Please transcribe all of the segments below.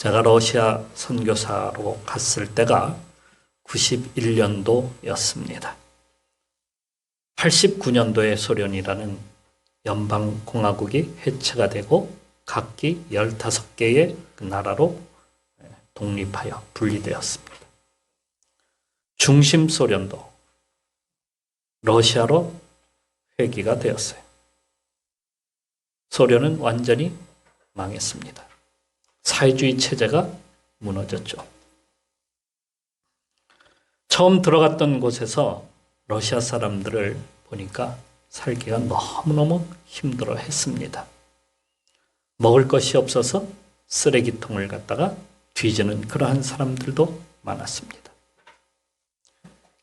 제가 러시아 선교사로 갔을 때가 91년도였습니다. 89년도에 소련이라는 연방공화국이 해체가 되고 각기 15개의 나라로 독립하여 분리되었습니다. 중심 소련도 러시아로 회귀가 되었어요. 소련은 완전히 망했습니다. 사회주의 체제가 무너졌죠. 처음 들어갔던 곳에서 러시아 사람들을 보니까 살기가 너무너무 힘들어 했습니다. 먹을 것이 없어서 쓰레기통을 갖다가 뒤지는 그러한 사람들도 많았습니다.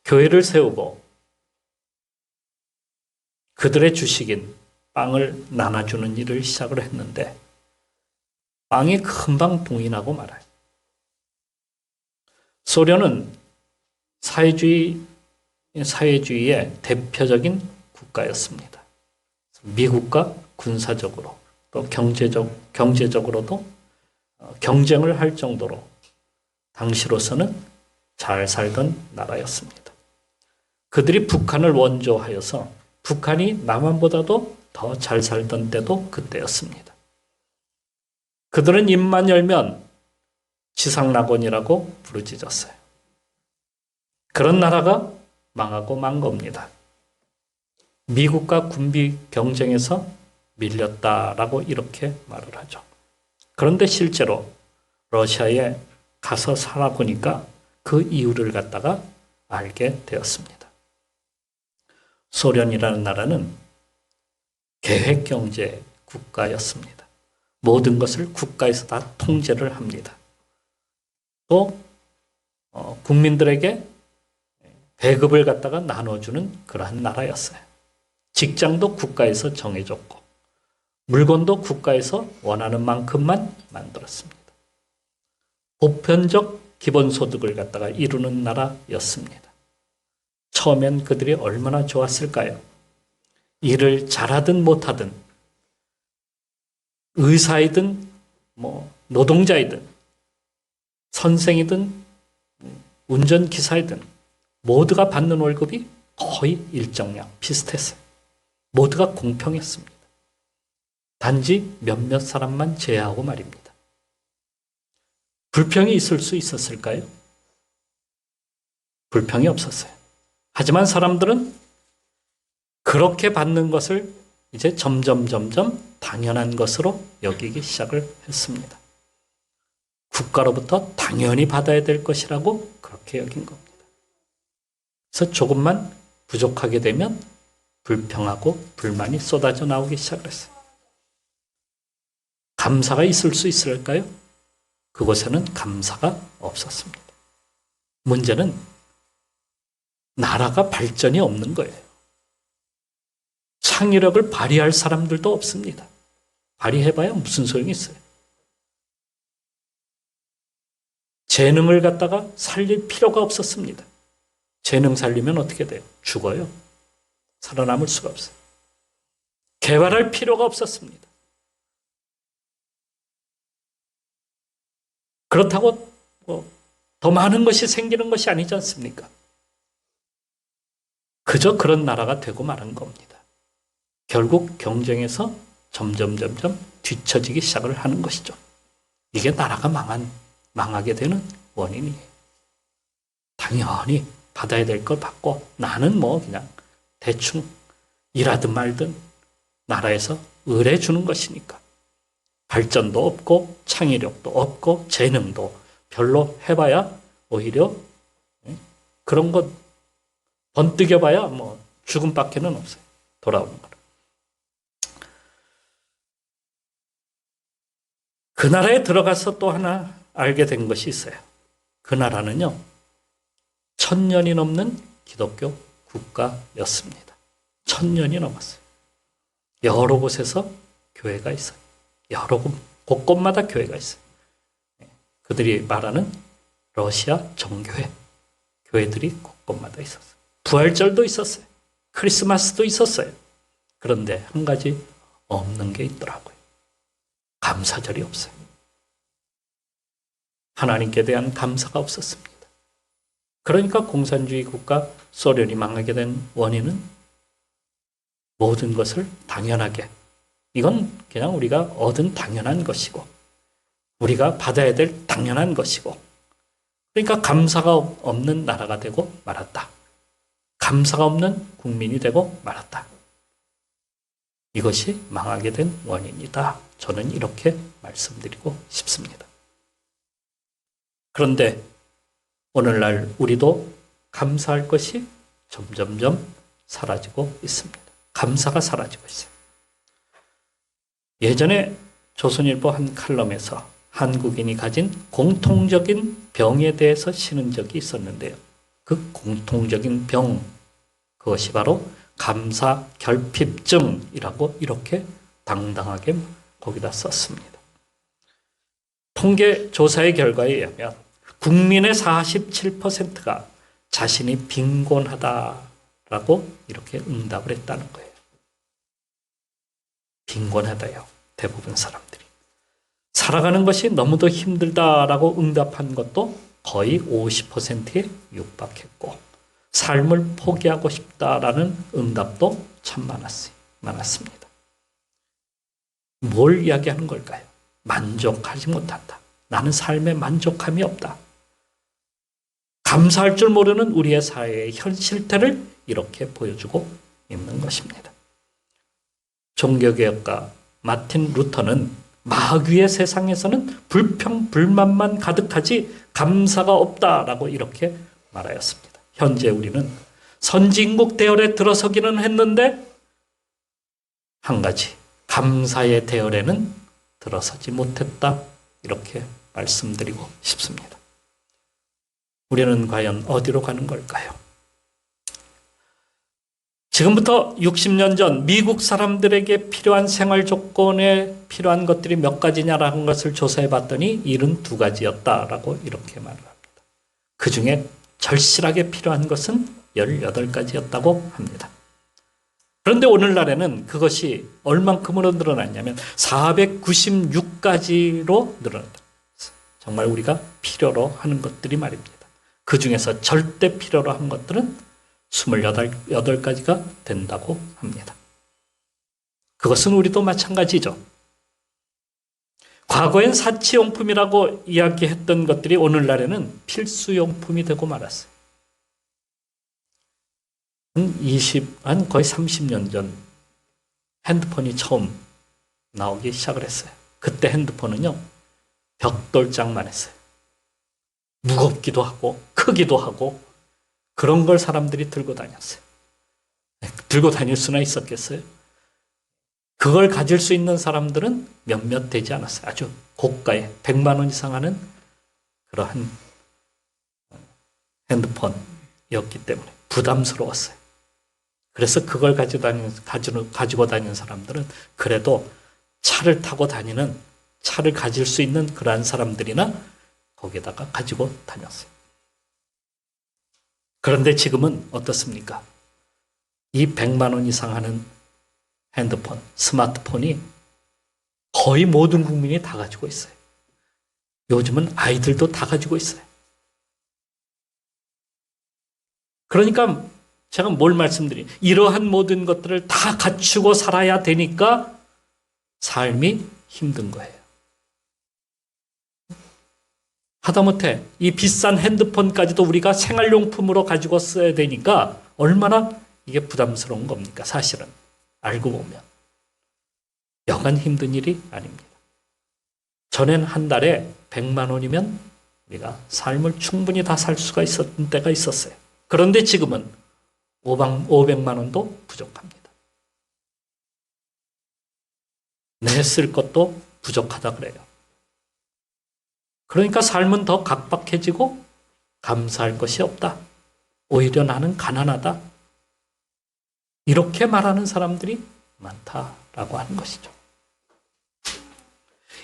교회를 세우고 그들의 주식인 빵을 나눠주는 일을 시작을 했는데 빵이 금방 봉인하고 말아요. 소련은 사회주의의 대표적인 국가였습니다. 미국과 군사적으로 또 경제적으로도 경쟁을 할 정도로 당시로서는 잘 살던 나라였습니다. 그들이 북한을 원조하여서 북한이 남한보다도 더 잘 살던 때도 그때였습니다. 그들은 입만 열면 지상낙원이라고 부르짖었어요. 그런 나라가 망하고 만 겁니다. 미국과 군비 경쟁에서 밀렸다라고 이렇게 말을 하죠. 그런데 실제로 러시아에 가서 살아보니까 그 이유를 갖다가 알게 되었습니다. 소련이라는 나라는 계획경제 국가였습니다. 모든 것을 국가에서 다 통제를 합니다. 또 국민들에게 배급을 갖다가 나눠주는 그러한 나라였어요. 직장도 국가에서 정해줬고 물건도 국가에서 원하는 만큼만 만들었습니다. 보편적 기본소득을 갖다가 이루는 나라였습니다. 처음엔 그들이 얼마나 좋았을까요? 일을 잘하든 못하든 의사이든 노동자이든 선생이든 운전기사이든 모두가 받는 월급이 거의 일정량 비슷했어요. 모두가 공평했습니다. 단지 몇몇 사람만 제외하고 말입니다. 불평이 있을 수 있었을까요? 불평이 없었어요. 하지만 사람들은 그렇게 받는 것을 이제 점점 당연한 것으로 여기기 시작을 했습니다. 국가로부터 당연히 받아야 될 것이라고 그렇게 여긴 겁니다. 그래서 조금만 부족하게 되면 불평하고 불만이 쏟아져 나오기 시작했어요. 감사가 있을 수 있을까요? 그곳에는 감사가 없었습니다. 문제는 나라가 발전이 없는 거예요. 창의력을 발휘할 사람들도 없습니다. 발휘해봐야 무슨 소용이 있어요. 재능을 갖다가 살릴 필요가 없었습니다. 재능 살리면 어떻게 돼요? 죽어요. 살아남을 수가 없어요. 개발할 필요가 없었습니다. 그렇다고 더 많은 것이 생기는 것이 아니지 않습니까? 그저 그런 나라가 되고 마는 겁니다. 결국 경쟁에서 점점 뒤처지기 시작을 하는 것이죠. 이게 나라가 망하게 되는 원인이에요. 당연히 받아야 될 걸 받고 나는 그냥 대충 일하든 말든 나라에서 의뢰 주는 것이니까 발전도 없고 창의력도 없고 재능도 별로 해봐야 오히려 그런 것 번뜩여봐야 죽음밖에는 없어요. 돌아오는 거는. 그 나라에 들어가서 또 하나 알게 된 것이 있어요. 그 나라는요, 1000년이 넘는 기독교 국가였습니다. 1000년이 넘었어요. 여러 곳에서 교회가 있어요. 여러 곳곳마다 교회가 있어요. 그들이 말하는 러시아 정교회, 교회들이 곳곳마다 있었어요. 부활절도 있었어요. 크리스마스도 있었어요. 그런데 한 가지 없는 게 있더라고요. 감사절이 없어요. 하나님께 대한 감사가 없었습니다. 그러니까 공산주의 국가 소련이 망하게 된 원인은 모든 것을 당연하게, 이건 그냥 우리가 얻은 당연한 것이고 우리가 받아야 될 당연한 것이고, 그러니까 감사가 없는 나라가 되고 말았다. 감사가 없는 국민이 되고 말았다. 이것이 망하게 된 원인이다. 저는 이렇게 말씀드리고 싶습니다. 그런데 오늘날 우리도 감사할 것이 점점점 사라지고 있습니다. 감사가 사라지고 있어요. 예전에 조선일보 한 칼럼에서 한국인이 가진 공통적인 병에 대해서 쓰는 적이 있었는데요. 그 공통적인 병, 그것이 바로 감사 결핍증이라고 이렇게 당당하게 거기다 썼습니다. 통계 조사의 결과에 의하면 국민의 47%가 자신이 빈곤하다라고 이렇게 응답을 했다는 거예요. 빈곤하다요. 대부분 사람들이. 살아가는 것이 너무도 힘들다라고 응답한 것도 거의 50%에 육박했고, 삶을 포기하고 싶다라는 응답도 참 많았습니다. 뭘 이야기하는 걸까요? 만족하지 못한다. 나는 삶에 만족함이 없다. 감사할 줄 모르는 우리의 사회의 현 실태를 이렇게 보여주고 있는 것입니다. 종교개혁가 마틴 루터는 마귀의 세상에서는 불평, 불만만 가득하지 감사가 없다라고 이렇게 말하였습니다. 현재 우리는 선진국 대열에 들어서기는 했는데 한 가지, 감사의 대열에는 들어서지 못했다. 이렇게 말씀드리고 싶습니다. 우리는 과연 어디로 가는 걸까요? 지금부터 60년 전 미국 사람들에게 필요한 생활 조건에 필요한 것들이 몇 가지냐라는 것을 조사해 봤더니 72가지였다라고 이렇게 말을 합니다. 그 중에 절실하게 필요한 것은 18가지였다고 합니다. 그런데 오늘날에는 그것이 얼만큼으로 늘어났냐면 496가지로 늘어났다. 정말 우리가 필요로 하는 것들이 말입니다. 그 중에서 절대 필요로 한 것들은 28가지가 된다고 합니다. 그것은 우리도 마찬가지죠. 과거엔 사치용품이라고 이야기했던 것들이 오늘날에는 필수용품이 되고 말았어요. 한 거의 30년 전 핸드폰이 처음 나오기 시작을 했어요. 그때 핸드폰은요, 벽돌장만 했어요. 무겁기도 하고 크기도 하고 그런 걸 사람들이 들고 다녔어요. 들고 다닐 수나 있었겠어요? 그걸 가질 수 있는 사람들은 몇몇 되지 않았어요. 아주 고가의 100만 원 이상 하는 그러한 핸드폰이었기 때문에 부담스러웠어요. 그래서 그걸 가지고 다니는 사람들은 그래도 차를 타고 다니는, 차를 가질 수 있는 그러한 사람들이나 거기에다가 가지고 다녔어요. 그런데 지금은 어떻습니까? 이 100만 원 이상 하는 핸드폰, 스마트폰이 거의 모든 국민이 다 가지고 있어요. 요즘은 아이들도 다 가지고 있어요. 그러니까 제가 뭘 말씀드리니, 이러한 모든 것들을 다 갖추고 살아야 되니까 삶이 힘든 거예요. 하다못해 이 비싼 핸드폰까지도 우리가 생활용품으로 가지고 써야 되니까 얼마나 이게 부담스러운 겁니까? 사실은 알고 보면 여간 힘든 일이 아닙니다. 전엔 한 달에 100만 원이면 우리가 삶을 충분히 다 살 수가 있었던 때가 있었어요. 그런데 지금은 500만 원도 부족합니다. 내 쓸 것도 부족하다 그래요. 그러니까 삶은 더 각박해지고 감사할 것이 없다. 오히려 나는 가난하다. 이렇게 말하는 사람들이 많다라고 하는 것이죠.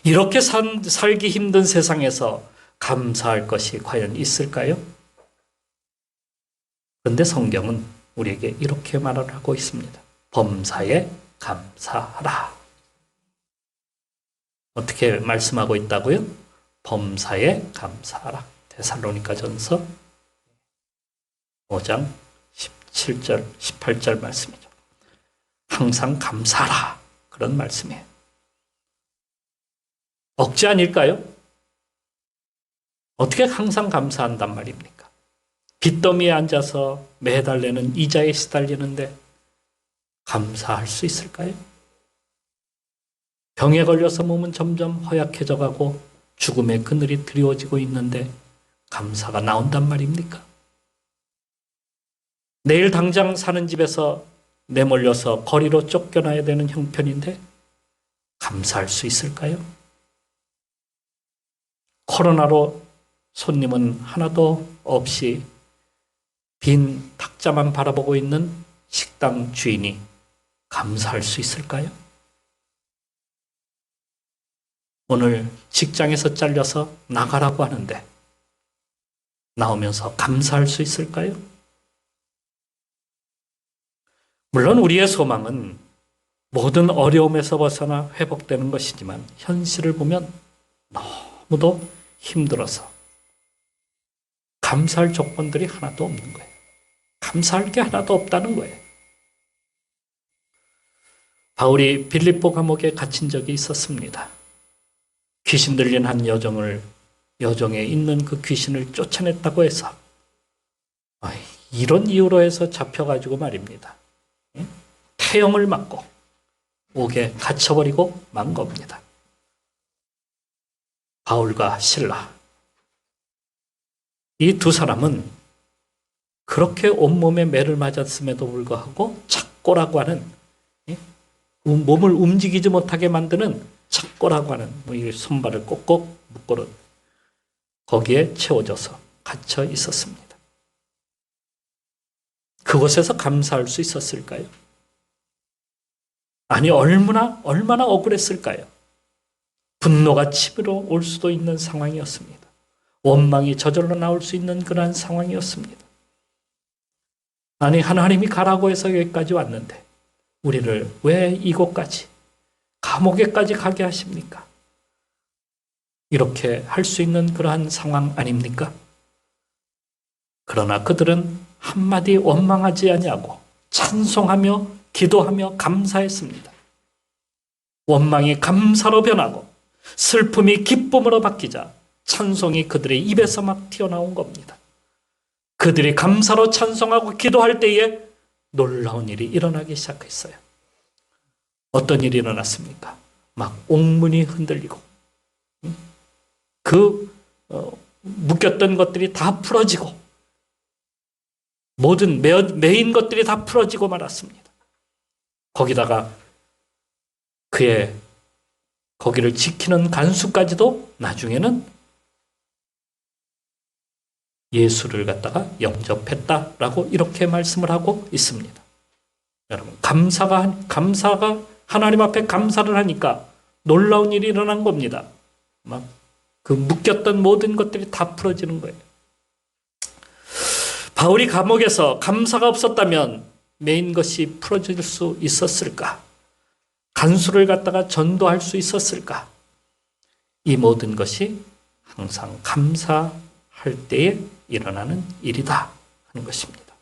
이렇게 살기 힘든 세상에서 감사할 것이 과연 있을까요? 그런데 성경은 우리에게 이렇게 말을 하고 있습니다. 범사에 감사하라. 어떻게 말씀하고 있다고요? 범사에 감사하라. 데살로니가전서 5장 17절, 18절 말씀이죠. 항상 감사하라. 그런 말씀이에요. 억지 아닐까요? 어떻게 항상 감사한단 말입니까? 빚더미에 앉아서 매달 내는 이자에 시달리는데 감사할 수 있을까요? 병에 걸려서 몸은 점점 허약해져 가고 죽음의 그늘이 드리워지고 있는데 감사가 나온단 말입니까? 내일 당장 사는 집에서 내몰려서 거리로 쫓겨나야 되는 형편인데 감사할 수 있을까요? 코로나로 손님은 하나도 없이 빈 탁자만 바라보고 있는 식당 주인이 감사할 수 있을까요? 오늘 직장에서 잘려서 나가라고 하는데 나오면서 감사할 수 있을까요? 물론 우리의 소망은 모든 어려움에서 벗어나 회복되는 것이지만 현실을 보면 너무도 힘들어서 감사할 조건들이 하나도 없는 거예요. 감사할 게 하나도 없다는 거예요. 바울이 빌립보 감옥에 갇힌 적이 있었습니다. 귀신 들린 한 여종에 있는 그 귀신을 쫓아냈다고 해서 이런 이유로 해서 잡혀가지고 말입니다. 태형을 맞고 옥에 갇혀버리고 만 겁니다. 바울과 실라. 이 두 사람은 그렇게 온몸에 매를 맞았음에도 불구하고 착고라고 하는 몸을 움직이지 못하게 만드는 착고라고 하는 이 손발을 꼭꼭 묶어놓은 거기에 채워져서 갇혀 있었습니다. 그곳에서 감사할 수 있었을까요? 아니 얼마나 억울했을까요? 분노가 치밀어 올 수도 있는 상황이었습니다. 원망이 저절로 나올 수 있는 그러한 상황이었습니다. 아니 하나님이 가라고 해서 여기까지 왔는데 우리를 왜 이곳까지 감옥에까지 가게 하십니까? 이렇게 할 수 있는 그러한 상황 아닙니까? 그러나 그들은 한마디 원망하지 아니하고 찬송하며 기도하며 감사했습니다. 원망이 감사로 변하고 슬픔이 기쁨으로 바뀌자 찬송이 그들의 입에서 막 튀어나온 겁니다. 그들이 감사로 찬송하고 기도할 때에 놀라운 일이 일어나기 시작했어요. 어떤 일이 일어났습니까? 막 옥문이 흔들리고 묶였던 것들이 다 풀어지고 모든 매인 것들이 다 풀어지고 말았습니다. 거기다가 거기를 지키는 간수까지도 나중에는 예수를 갖다가 영접했다라고 이렇게 말씀을 하고 있습니다. 여러분, 감사가 하나님 앞에 감사를 하니까 놀라운 일이 일어난 겁니다. 막 그 묶였던 모든 것들이 다 풀어지는 거예요. 바울이 감옥에서 감사가 없었다면 매인 것이 풀어질 수 있었을까? 간수를 갖다가 전도할 수 있었을까? 이 모든 것이 항상 감사할 때에 일어나는 일이다 하는 것입니다.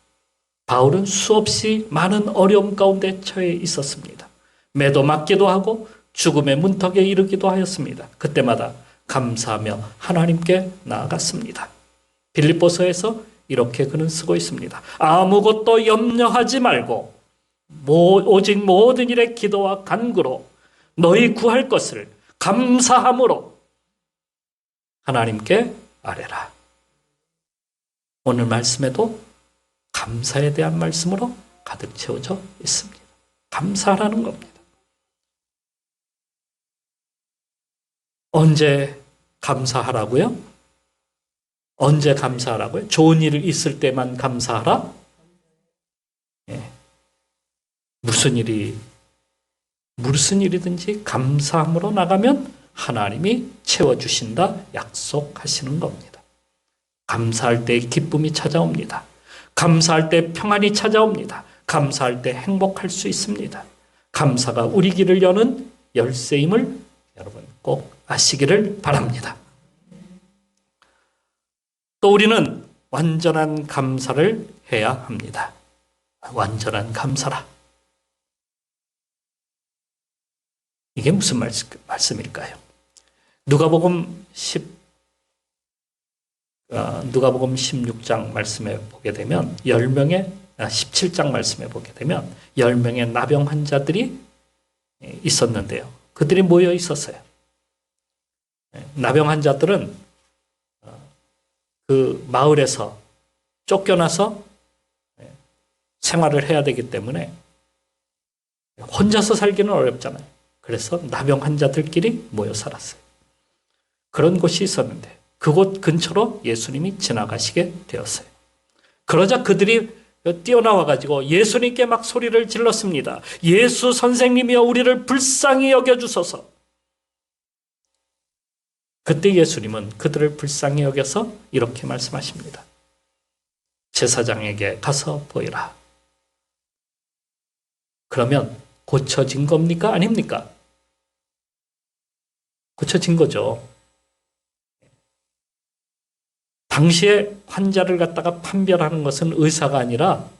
바울은 수없이 많은 어려움 가운데 처해 있었습니다. 매도 맞기도 하고 죽음의 문턱에 이르기도 하였습니다. 그때마다 감사하며 하나님께 나아갔습니다. 빌립보서에서 이렇게 그는 쓰고 있습니다. 아무것도 염려하지 말고 오직 모든 일에 기도와 간구로 너희 구할 것을 감사함으로 하나님께 아뢰라. 오늘 말씀에도 감사에 대한 말씀으로 가득 채워져 있습니다. 감사하라는 겁니다. 언제 감사하라고요? 언제 감사하라고요? 좋은 일 있을 때만 감사하라? 무슨 일이든지 감사함으로 나가면 하나님이 채워주신다 약속하시는 겁니다. 감사할 때 기쁨이 찾아옵니다. 감사할 때 평안이 찾아옵니다. 감사할 때 행복할 수 있습니다. 감사가 우리 길을 여는 열쇠임을 여러분 꼭 아시기를 바랍니다. 또 우리는 완전한 감사를 해야 합니다. 완전한 감사라. 이게 무슨 말씀일까요? 누가복음 16장 말씀에 보게 되면 17장 말씀에 보게 되면 10명의 나병 환자들이 있었는데요. 그들이 모여 있었어요. 나병 환자들은 그 마을에서 쫓겨나서 생활을 해야 되기 때문에 혼자서 살기는 어렵잖아요. 그래서 나병 환자들끼리 모여 살았어요. 그런 곳이 있었는데 그곳 근처로 예수님이 지나가시게 되었어요. 그러자 그들이 뛰어나와가지고 예수님께 막 소리를 질렀습니다. 예수 선생님이여 우리를 불쌍히 여겨주소서. 그때 예수님은 그들을 불쌍히 여겨서 이렇게 말씀하십니다. 제사장에게 가서 보이라. 그러면 고쳐진 겁니까? 아닙니까? 고쳐진 거죠. 당시에 환자를 갖다가 판별하는 것은 의사가 아니라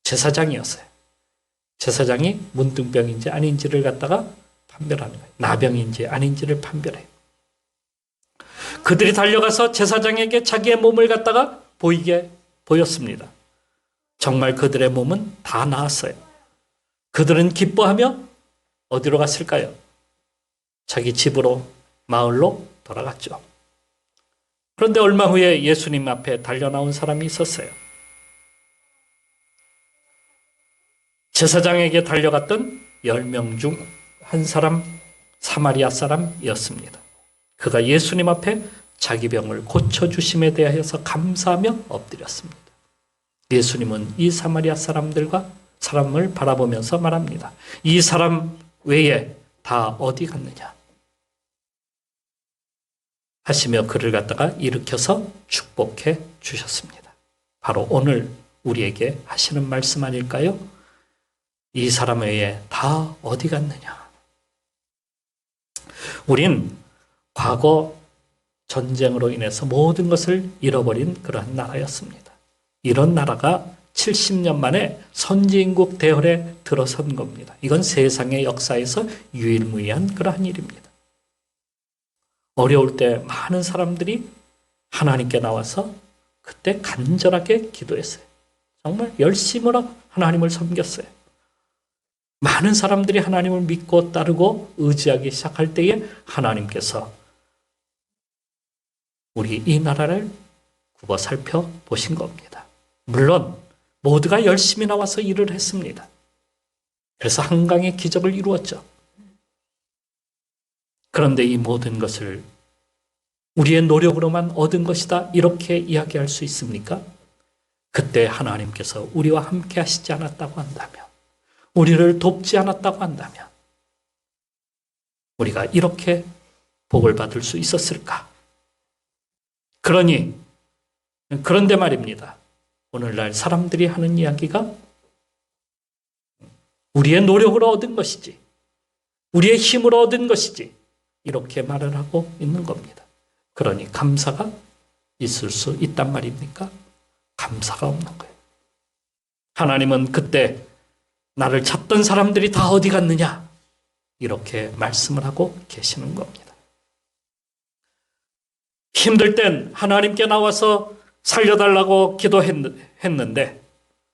제사장이었어요. 제사장이 문둥병인지 아닌지를 갖다가 판별하는 거예요. 나병인지 아닌지를 판별해요. 그들이 달려가서 제사장에게 자기의 몸을 갖다가 보였습니다. 정말 그들의 몸은 다 나았어요. 그들은 기뻐하며 어디로 갔을까요? 자기 집으로, 마을로 돌아갔죠. 그런데 얼마 후에 예수님 앞에 달려나온 사람이 있었어요. 제사장에게 달려갔던 10명 중 한 사람, 사마리아 사람이었습니다. 그가 예수님 앞에 자기 병을 고쳐주심에 대하여서 감사하며 엎드렸습니다. 예수님은 이 사마리아 사람을 바라보면서 말합니다. 이 사람 외에 다 어디 갔느냐? 하시며 그를 갖다가 일으켜서 축복해 주셨습니다. 바로 오늘 우리에게 하시는 말씀 아닐까요? 이 사람 외에 다 어디 갔느냐? 우린 과거 전쟁으로 인해서 모든 것을 잃어버린 그러한 나라였습니다. 이런 나라가 70년 만에 선진국 대열에 들어선 겁니다. 이건 세상의 역사에서 유일무이한 그러한 일입니다. 어려울 때 많은 사람들이 하나님께 나와서 그때 간절하게 기도했어요. 정말 열심으로 하나님을 섬겼어요. 많은 사람들이 하나님을 믿고 따르고 의지하기 시작할 때에 하나님께서 우리 이 나라를 굽어 살펴보신 겁니다. 물론 모두가 열심히 나와서 일을 했습니다. 그래서 한강의 기적을 이루었죠. 그런데 이 모든 것을 우리의 노력으로만 얻은 것이다 이렇게 이야기할 수 있습니까? 그때 하나님께서 우리와 함께 하시지 않았다고 한다면, 우리를 돕지 않았다고 한다면 우리가 이렇게 복을 받을 수 있었을까? 그런데 말입니다. 오늘날 사람들이 하는 이야기가 우리의 노력으로 얻은 것이지, 우리의 힘으로 얻은 것이지 이렇게 말을 하고 있는 겁니다. 그러니 감사가 있을 수 있단 말입니까? 감사가 없는 거예요. 하나님은 그때 나를 찾던 사람들이 다 어디 갔느냐? 이렇게 말씀을 하고 계시는 겁니다. 힘들 땐 하나님께 나와서 살려달라고 기도했는데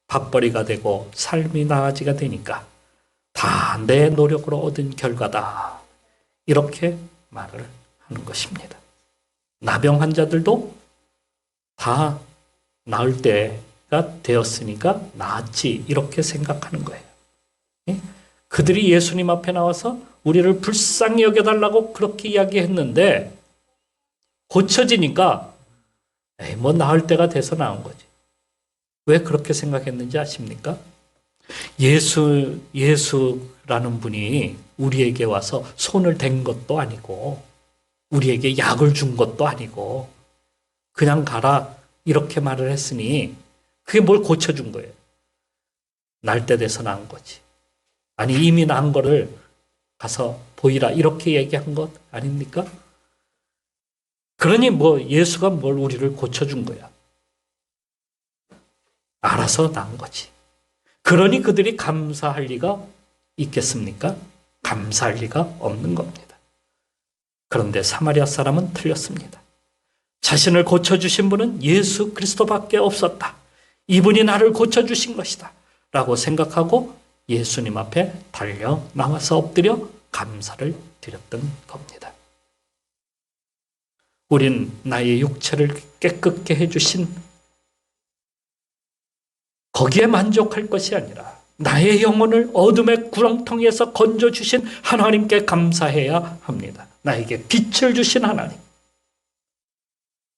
밥벌이가 되고 삶이 나아지가 되니까 다 내 노력으로 얻은 결과다. 이렇게 말을 하는 것입니다. 나병 환자들도 다 나을 때가 되었으니까 나았지 이렇게 생각하는 거예요. 그들이 예수님 앞에 나와서 우리를 불쌍히 여겨달라고 그렇게 이야기했는데 고쳐지니까 뭐 나을 때가 돼서 나은 거지. 왜 그렇게 생각했는지 아십니까? 예수라는 분이 우리에게 와서 손을 댄 것도 아니고 우리에게 약을 준 것도 아니고 그냥 가라 이렇게 말을 했으니 그게 뭘 고쳐준 거예요. 날 때 돼서 나은 거지. 아니 이미 나은 거를 가서 보이라 이렇게 얘기한 것 아닙니까? 그러니 뭐 예수가 뭘 우리를 고쳐준 거야. 알아서 난 거지. 그러니 그들이 감사할 리가 있겠습니까? 감사할 리가 없는 겁니다. 그런데 사마리아 사람은 틀렸습니다. 자신을 고쳐주신 분은 예수 그리스도밖에 없었다. 이분이 나를 고쳐주신 것이다. 라고 생각하고 예수님 앞에 달려 나와서 엎드려 감사를 드렸던 겁니다. 우린 나의 육체를 깨끗게 해주신 거기에 만족할 것이 아니라 나의 영혼을 어둠의 구렁텅이에서 건져주신 하나님께 감사해야 합니다. 나에게 빛을 주신 하나님,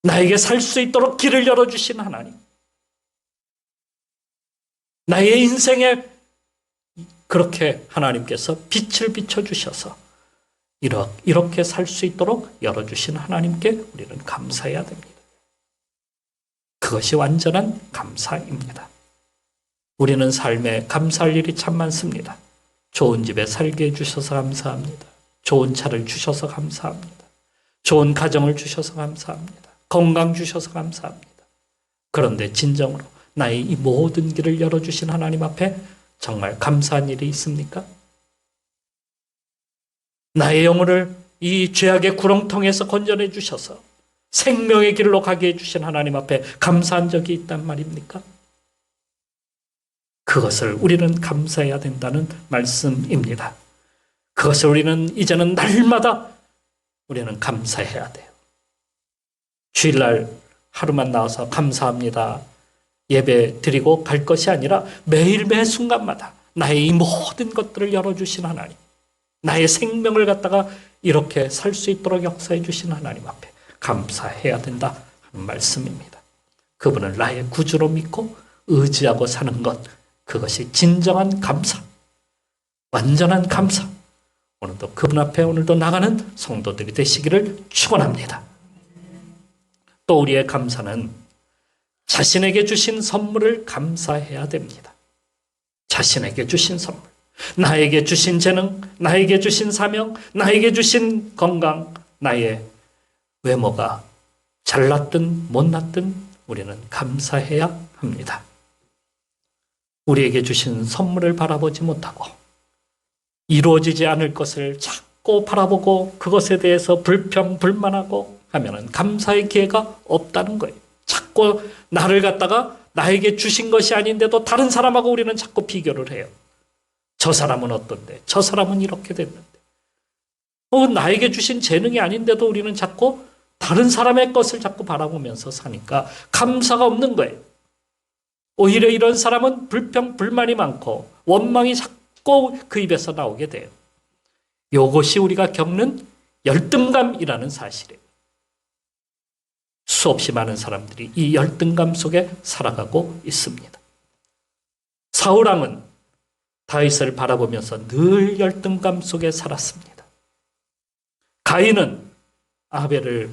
나에게 살 수 있도록 길을 열어주신 하나님, 나의 인생에 그렇게 하나님께서 빛을 비춰주셔서 이렇게 살 수 있도록 열어주신 하나님께 우리는 감사해야 됩니다. 그것이 완전한 감사입니다. 우리는 삶에 감사할 일이 참 많습니다. 좋은 집에 살게 해주셔서 감사합니다. 좋은 차를 주셔서 감사합니다. 좋은 가정을 주셔서 감사합니다. 건강 주셔서 감사합니다. 그런데 진정으로 나의 이 모든 길을 열어주신 하나님 앞에 정말 감사한 일이 있습니까? 나의 영혼을 이 죄악의 구렁텅이에서 건져내 주셔서 생명의 길로 가게 해주신 하나님 앞에 감사한 적이 있단 말입니까? 그것을 우리는 감사해야 된다는 말씀입니다. 그것을 우리는 이제는 날마다 우리는 감사해야 돼요. 주일날 하루만 나와서 감사합니다. 예배 드리고 갈 것이 아니라 매일 매 순간마다 나의 이 모든 것들을 열어주신 하나님, 나의 생명을 갖다가 이렇게 살 수 있도록 역사해 주신 하나님 앞에 감사해야 된다 하는 말씀입니다. 그분을 나의 구주로 믿고 의지하고 사는 것, 그것이 진정한 감사, 완전한 감사. 오늘도 그분 앞에 오늘도 나가는 성도들이 되시기를 축원합니다. 또 우리의 감사는 자신에게 주신 선물을 감사해야 됩니다. 자신에게 주신 선물, 나에게 주신 재능, 나에게 주신 사명, 나에게 주신 건강, 나의 외모가 잘났든 못났든 우리는 감사해야 합니다. 우리에게 주신 선물을 바라보지 못하고 이루어지지 않을 것을 자꾸 바라보고 그것에 대해서 불평불만하고 하면은 감사의 기회가 없다는 거예요. 자꾸 나를 갖다가 나에게 주신 것이 아닌데도 다른 사람하고 우리는 자꾸 비교를 해요. 저 사람은 어떤데? 저 사람은 이렇게 됐는데. 나에게 주신 재능이 아닌데도 우리는 자꾸 다른 사람의 것을 자꾸 바라보면서 사니까 감사가 없는 거예요. 오히려 이런 사람은 불평불만이 많고 원망이 자꾸 그 입에서 나오게 돼요. 이것이 우리가 겪는 열등감이라는 사실이에요. 수없이 많은 사람들이 이 열등감 속에 살아가고 있습니다. 사울왕은 다윗을 바라보면서 늘 열등감 속에 살았습니다. 가인은 아벨이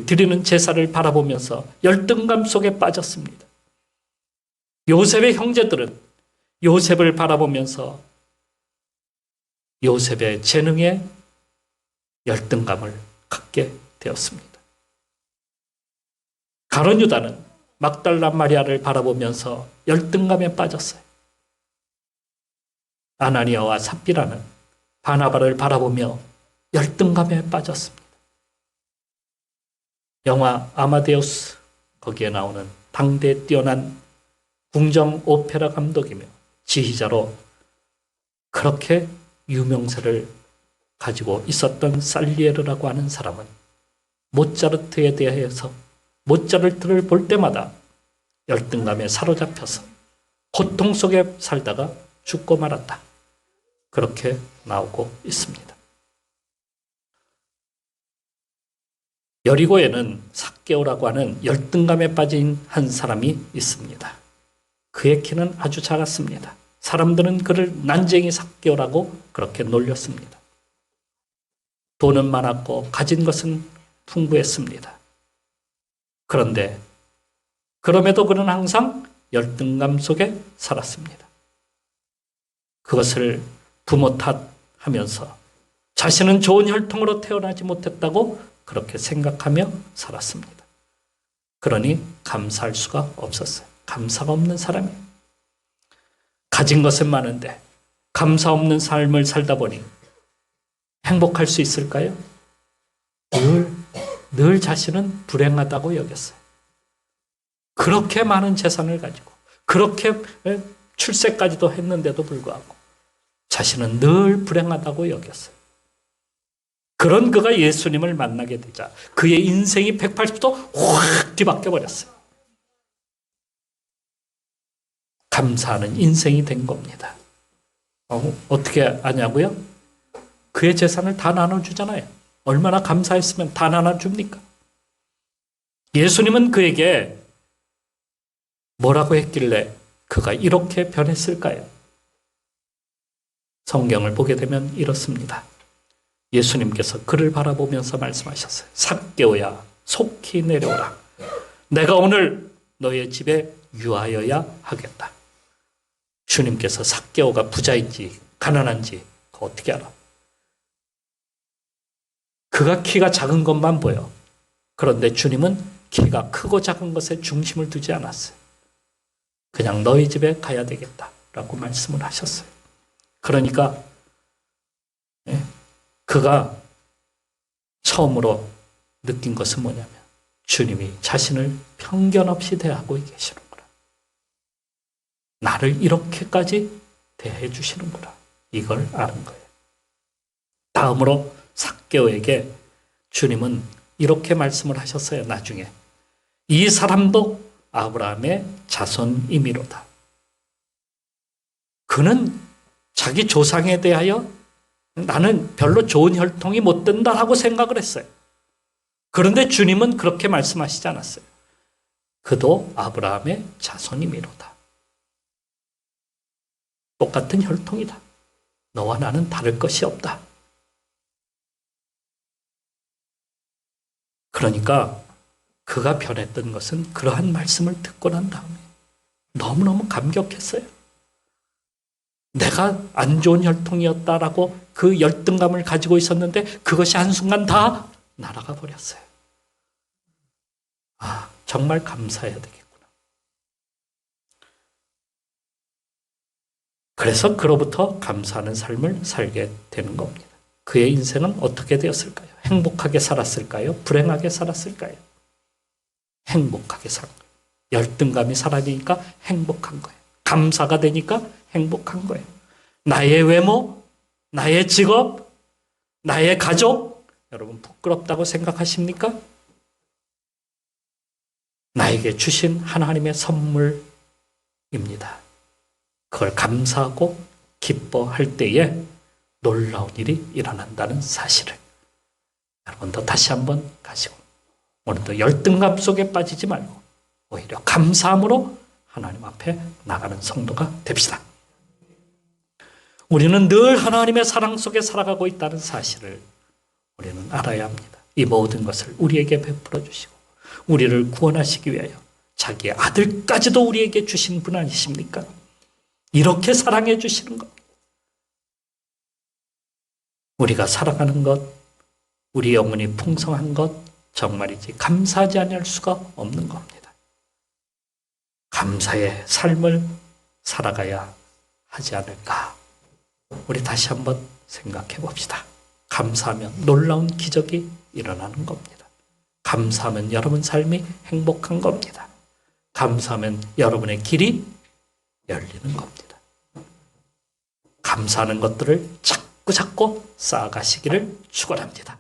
드리는 제사를 바라보면서 열등감 속에 빠졌습니다. 요셉의 형제들은 요셉을 바라보면서 요셉의 재능에 열등감을 갖게 되었습니다. 가룟 유다는 막달라 마리아를 바라보면서 열등감에 빠졌어요. 아나니아와 삽비라는 바나바를 바라보며 열등감에 빠졌습니다. 영화 아마데우스, 거기에 나오는 당대에 뛰어난 궁정 오페라 감독이며 지휘자로 그렇게 유명세를 가지고 있었던 살리에르라고 하는 사람은 모차르트에 대해서 모차르트를 볼 때마다 열등감에 사로잡혀서 고통 속에 살다가 죽고 말았다. 그렇게 나오고 있습니다. 여리고에는 삭개오라고 하는 열등감에 빠진 한 사람이 있습니다. 그의 키는 아주 작았습니다. 사람들은 그를 난쟁이 삭개오라고 그렇게 놀렸습니다. 돈은 많았고 가진 것은 풍부했습니다. 그런데 그럼에도 그는 항상 열등감 속에 살았습니다. 그것을 부모 탓하면서 자신은 좋은 혈통으로 태어나지 못했다고 그렇게 생각하며 살았습니다. 그러니 감사할 수가 없었어요. 감사가 없는 사람이 가진 것은 많은데 감사 없는 삶을 살다 보니 행복할 수 있을까요? 늘 자신은 불행하다고 여겼어요. 그렇게 많은 재산을 가지고 그렇게 출세까지도 했는데도 불구하고 자신은 늘 불행하다고 여겼어요. 그런 그가 예수님을 만나게 되자 그의 인생이 180도 확 뒤바뀌어 버렸어요. 감사하는 인생이 된 겁니다. 어떻게 아냐고요? 그의 재산을 다 나눠주잖아요. 얼마나 감사했으면 다 나눠줍니까? 예수님은 그에게 뭐라고 했길래 그가 이렇게 변했을까요? 성경을 보게 되면 이렇습니다. 예수님께서 그를 바라보면서 말씀하셨어요. 삭개오야, 속히 내려오라. 내가 오늘 너의 집에 유하여야 하겠다. 주님께서 삭개오가 부자인지 가난한지 어떻게 알아? 그가 키가 작은 것만 보여. 그런데 주님은 키가 크고 작은 것에 중심을 두지 않았어요. 그냥 너희 집에 가야 되겠다라고 말씀을 하셨어요. 그러니까 그가 처음으로 느낀 것은 뭐냐면 주님이 자신을 편견 없이 대하고 계시는구나. 나를 이렇게까지 대해 주시는구나. 이걸 아는 거예요. 다음으로 삭개오에게 주님은 이렇게 말씀을 하셨어요. 나중에 이 사람도 아브라함의 자손이미로다. 그는 자기 조상에 대하여 나는 별로 좋은 혈통이 못 된다라고 생각을 했어요. 그런데 주님은 그렇게 말씀하시지 않았어요. 그도 아브라함의 자손이미로다. 똑같은 혈통이다. 너와 나는 다를 것이 없다. 그러니까 그가 변했던 것은 그러한 말씀을 듣고 난 다음에 너무너무 감격했어요. 내가 안 좋은 혈통이었다라고 그 열등감을 가지고 있었는데 그것이 한순간 다 날아가 버렸어요. 아, 정말 감사해야 되겠구나. 그래서 그로부터 감사하는 삶을 살게 되는 겁니다. 그의 인생은 어떻게 되었을까요? 행복하게 살았을까요? 불행하게 살았을까요? 행복하게 산 거예요. 열등감이 사라지니까 행복한 거예요. 감사가 되니까 행복한 거예요. 나의 외모, 나의 직업, 나의 가족, 여러분 부끄럽다고 생각하십니까? 나에게 주신 하나님의 선물입니다. 그걸 감사하고 기뻐할 때에 놀라운 일이 일어난다는 사실을 여러분도 다시 한번 가시고 오늘도 열등감 속에 빠지지 말고 오히려 감사함으로 하나님 앞에 나가는 성도가 됩시다. 우리는 늘 하나님의 사랑 속에 살아가고 있다는 사실을 우리는 알아야 합니다. 이 모든 것을 우리에게 베풀어 주시고 우리를 구원하시기 위하여 자기의 아들까지도 우리에게 주신 분 아니십니까? 이렇게 사랑해 주시는 것. 우리가 살아가는 것, 우리 영혼이 풍성한 것 정말이지 감사하지 않을 수가 없는 겁니다. 감사의 삶을 살아가야 하지 않을까. 우리 다시 한번 생각해 봅시다. 감사하면 놀라운 기적이 일어나는 겁니다. 감사하면 여러분 삶이 행복한 겁니다. 감사하면 여러분의 길이 열리는 겁니다. 감사하는 것들을 자꾸 쌓아가시기를 축원합니다.